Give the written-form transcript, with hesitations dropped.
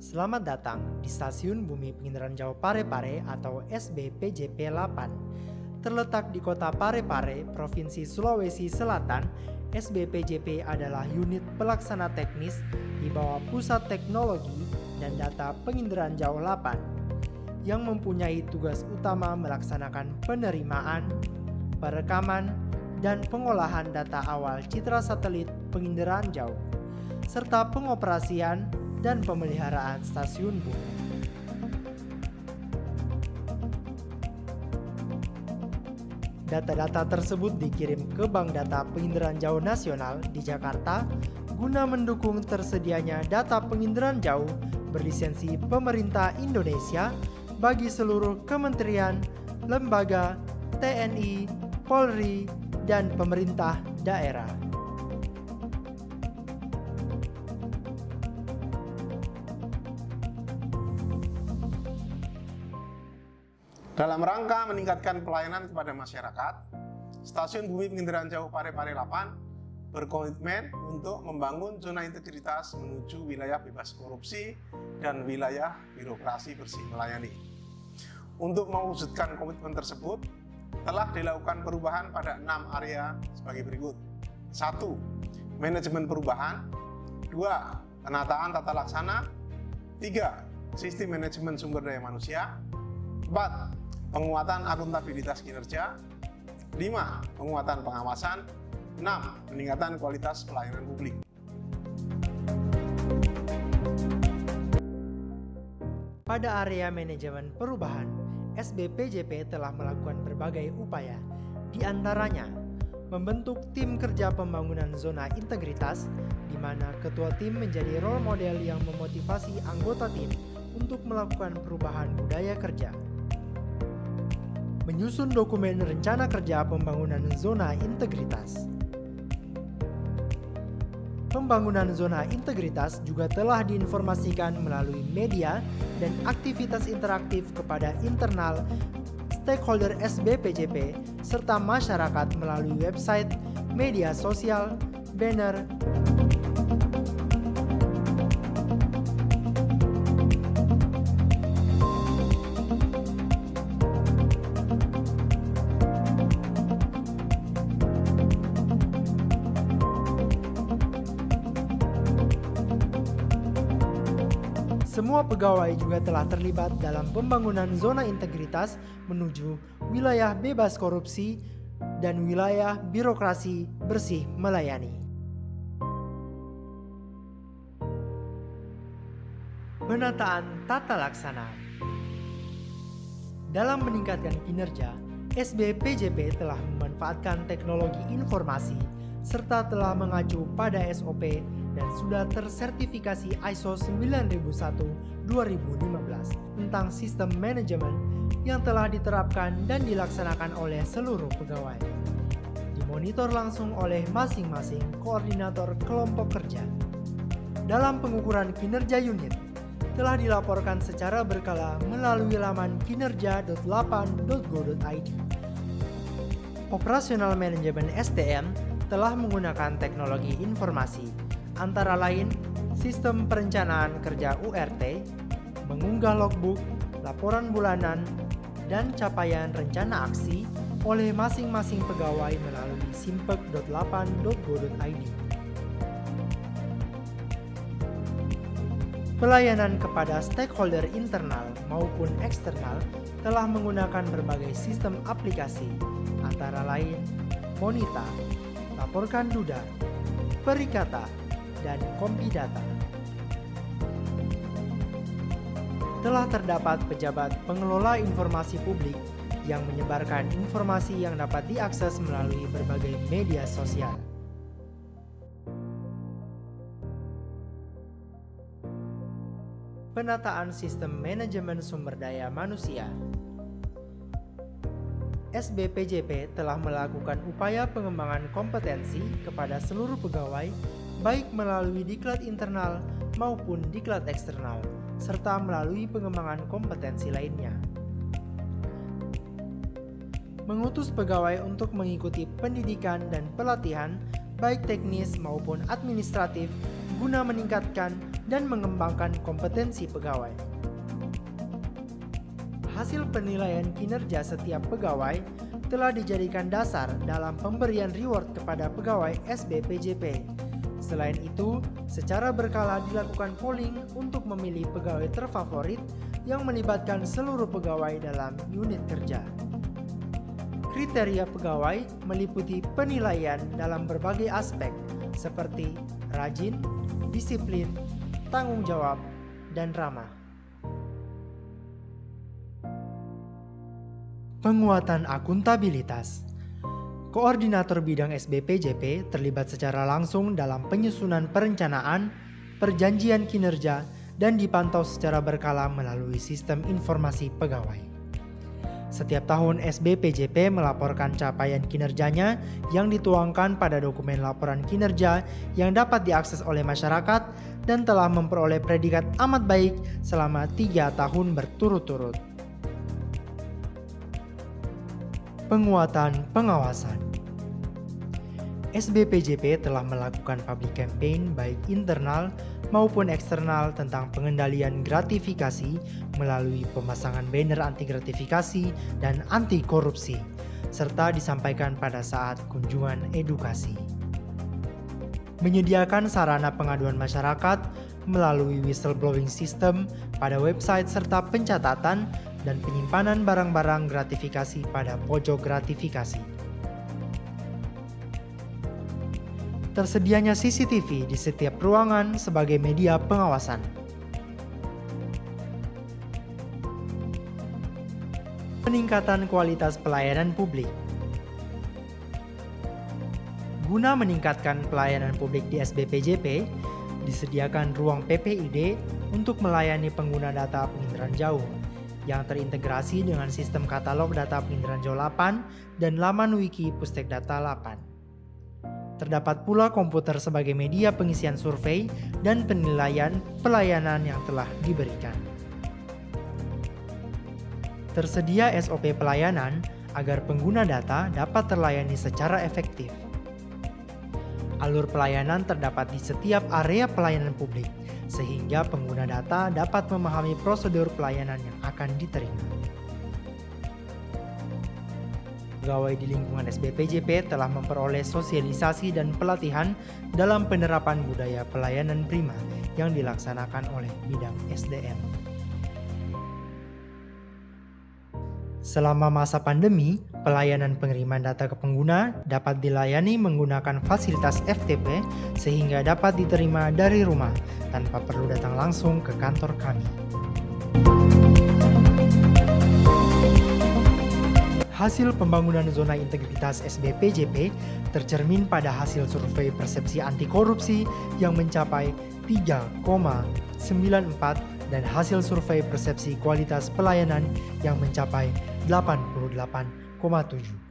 Selamat datang di Stasiun Bumi Penginderaan Jauh Parepare atau SBPJP 8. Terletak di kota Parepare, Provinsi Sulawesi Selatan, SBPJP adalah unit pelaksana teknis di bawah Pusat Teknologi dan Data Penginderaan Jauh 8 yang mempunyai tugas utama melaksanakan penerimaan, perekaman, dan pengolahan data awal citra satelit penginderaan jauh, serta pengoperasian dan pemeliharaan stasiun bumi. Data-data tersebut dikirim ke Bank Data Penginderaan Jauh Nasional di Jakarta guna mendukung tersedianya data penginderaan jauh berlisensi pemerintah Indonesia bagi seluruh kementerian, lembaga, TNI, Polri, dan pemerintah daerah. Dalam rangka meningkatkan pelayanan kepada masyarakat, Stasiun Bumi Penginderaan Jauh Parepare 8 berkomitmen untuk membangun zona integritas menuju wilayah bebas korupsi dan wilayah birokrasi bersih melayani. Untuk mewujudkan komitmen tersebut, telah dilakukan perubahan pada 6 area sebagai berikut. 1. Manajemen perubahan. 2. Penataan tata laksana. 3. Sistem manajemen sumber daya manusia. 4. Penguatan akuntabilitas kinerja. 5. Penguatan pengawasan. 6. Peningkatan kualitas pelayanan publik. Pada area manajemen perubahan, SBPJP telah melakukan berbagai upaya, di antaranya membentuk tim kerja pembangunan zona integritas, di mana ketua tim menjadi role model yang memotivasi anggota tim untuk melakukan perubahan budaya kerja. Menyusun dokumen rencana kerja pembangunan zona integritas. Pembangunan zona integritas juga telah diinformasikan melalui media dan aktivitas interaktif kepada internal stakeholder SBPJP serta masyarakat melalui website, media sosial, banner, Semua pegawai juga telah terlibat dalam pembangunan zona integritas menuju wilayah bebas korupsi dan wilayah birokrasi bersih melayani. Penataan tata laksana. Dalam meningkatkan kinerja, SBPJP telah memanfaatkan teknologi informasi serta telah mengacu pada SOP dan sudah tersertifikasi ISO 9001-2015 tentang sistem manajemen yang telah diterapkan dan dilaksanakan oleh seluruh pegawai. Dimonitor langsung oleh masing-masing koordinator kelompok kerja. Dalam pengukuran kinerja unit, telah dilaporkan secara berkala melalui laman kinerja.8.go.id. Operasional manajemen SDM telah menggunakan teknologi informasi, antara lain sistem perencanaan kerja URT, mengunggah logbook, laporan bulanan, dan capaian rencana aksi oleh masing-masing pegawai melalui simpek.8.go.id. Pelayanan kepada stakeholder internal maupun eksternal telah menggunakan berbagai sistem aplikasi, antara lain Monita, Laporkan Duda, Perikata, dan Kompidata. Telah terdapat pejabat pengelola informasi publik yang menyebarkan informasi yang dapat diakses melalui berbagai media sosial. Penataan sistem manajemen sumber daya manusia. SBPJP telah melakukan upaya pengembangan kompetensi kepada seluruh pegawai, baik melalui diklat internal maupun diklat eksternal, serta melalui pengembangan kompetensi lainnya. Mengutus pegawai untuk mengikuti pendidikan dan pelatihan, baik teknis maupun administratif, guna meningkatkan dan mengembangkan kompetensi pegawai. Hasil penilaian kinerja setiap pegawai telah dijadikan dasar dalam pemberian reward kepada pegawai SBPJP. Selain itu, secara berkala dilakukan polling untuk memilih pegawai terfavorit yang melibatkan seluruh pegawai dalam unit kerja. Kriteria pegawai meliputi penilaian dalam berbagai aspek seperti rajin, disiplin, tanggung jawab, dan ramah. Penguatan akuntabilitas. Koordinator bidang SBPJP terlibat secara langsung dalam penyusunan perencanaan, perjanjian kinerja, dan dipantau secara berkala melalui sistem informasi pegawai. Setiap tahun SBPJP melaporkan capaian kinerjanya yang dituangkan pada dokumen laporan kinerja yang dapat diakses oleh masyarakat dan telah memperoleh predikat amat baik selama 3 tahun berturut-turut. Penguatan pengawasan. SBPJP telah melakukan public campaign baik internal maupun eksternal tentang pengendalian gratifikasi melalui pemasangan banner anti gratifikasi dan anti korupsi, serta disampaikan pada saat kunjungan edukasi. Menyediakan sarana pengaduan masyarakat melalui whistleblowing system pada website serta pencatatan dan penyimpanan barang-barang gratifikasi pada pojok gratifikasi. Tersedianya CCTV di setiap ruangan sebagai media pengawasan. Peningkatan kualitas pelayanan publik. Guna meningkatkan pelayanan publik di SBPJP, disediakan ruang PPID untuk melayani pengguna data penginderaan jauh yang terintegrasi dengan sistem katalog data penginderaan jauh 8 dan laman wiki Pustek Data 8. Terdapat pula komputer sebagai media pengisian survei dan penilaian pelayanan yang telah diberikan. Tersedia SOP pelayanan agar pengguna data dapat terlayani secara efektif. Alur pelayanan terdapat di setiap area pelayanan publik, sehingga pengguna data dapat memahami prosedur pelayanan yang akan diterima. Pegawai di lingkungan SBPJP telah memperoleh sosialisasi dan pelatihan dalam penerapan budaya pelayanan prima yang dilaksanakan oleh bidang SDM. Selama masa pandemi, pelayanan pengiriman data ke pengguna dapat dilayani menggunakan fasilitas FTP sehingga dapat diterima dari rumah tanpa perlu datang langsung ke kantor kami. Hasil pembangunan zona integritas SBPJP tercermin pada hasil survei persepsi anti korupsi yang mencapai 3,94 dan hasil survei persepsi kualitas pelayanan yang mencapai 88,7.